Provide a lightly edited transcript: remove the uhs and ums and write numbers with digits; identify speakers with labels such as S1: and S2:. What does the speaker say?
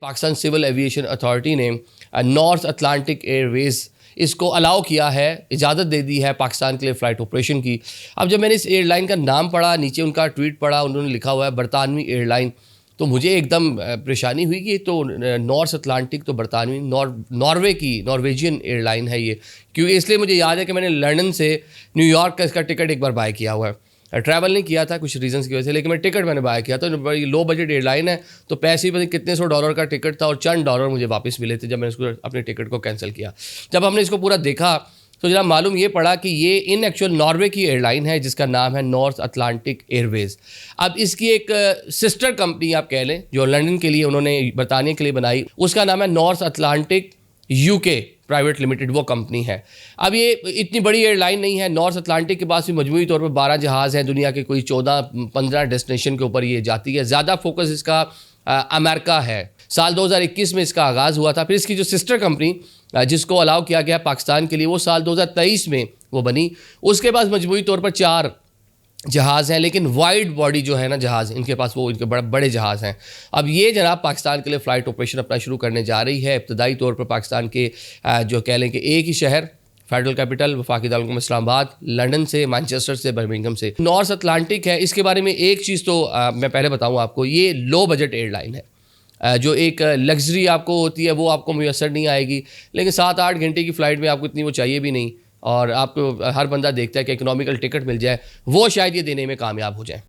S1: Pakistan civil aviation authority ने north Atlantic Airways इसको allow किया है, इजाज़त दे दी है पाकिस्तान के लिए फ़्लाइट ऑपरेशन की। अब जब मैंने इस एयरलाइन का नाम पढ़ा, नीचे उनका ट्वीट पढ़ा, उन्होंने लिखा हुआ है बरतानवी एयरलाइन, तो मुझे एकदम परेशानी हुई कि ये तो नॉर्थ अटलांटिक तो बरतानवी नॉर्वे की नॉर्वेजियन एयरलाइन है ये, क्योंकि इसलिए मुझे याद है कि मैंने लंदन से न्यूयॉर्क का इसका टिकट एक बार बाय किया हुआ है। ट्रैवल नहीं किया था कुछ रीजंस की वजह से, लेकिन मैं टिकट मैंने बाय किया था। बड़ी लो बजट एयरलाइन है, तो पैसे भी कितने $100 का टिकट था और चंद डॉलर मुझे वापस मिले थे जब मैंने इसको अपने टिकट को कैंसिल किया। जब हमने इसको पूरा देखा तो जरा मालूम ये पड़ा कि ये इन एक्चुअल नॉर्वे की एयरलाइन है जिसका नाम है नॉर्थ अटलांटिक एयरवेज़। अब इसकी एक सिस्टर कंपनी आप कह लें जो लंदन के लिए उन्होंने बरतानिया के लिए बनाई, उसका नाम है north Atlantic UK private limited, वो कंपनी है। अब ये इतनी बड़ी एयरलाइन नहीं है। नॉर्थ अटलांटिक के पास भी मजमूई तौर पर 12 जहाज़ हैं, दुनिया के कोई 14-15 डेस्टिनेशन के ऊपर ये जाती है। ज़्यादा फोकस इसका अमेरिका है। साल 2021 में इसका आगाज़ हुआ था। फिर इसकी जो सिस्टर कंपनी जिसको अलाउ किया गया पाकिस्तान के लिए, वो साल 2023 में वो बनी। उसके पास मजमूई तौर पर 4 जहाज़ हैं, लेकिन वाइड बॉडी जो है ना जहाज़, इनके पास वो इनके बड़े जहाज़ हैं। अब ये जनाब पाकिस्तान के लिए फ़्लाइट ऑपरेशन अपना शुरू करने जा रही है। इब्तदाई तौर पर पाकिस्तान के जो कह लें कि एक ही शहर फेडरल कैपिटल वफाकी दारुल इस्लामाबाद, लंदन से, मैनचेस्टर से, बर्मिंघम से। नॉर्थ अटलांटिक है, इसके बारे में एक चीज़ तो मैं पहले बताऊँ आपको, ये लो बजट एयरलाइन है। जो एक लग्जरी आपको होती है वो आपको मुयसर नहीं आएगी, लेकिन 7-8 घंटे की फ़्लाइट में आपको इतनी वो चाहिए भी नहीं, और आपको हर बंदा देखता है कि इकोनॉमिकल टिकट मिल जाए, वो शायद ये देने में कामयाब हो जाए।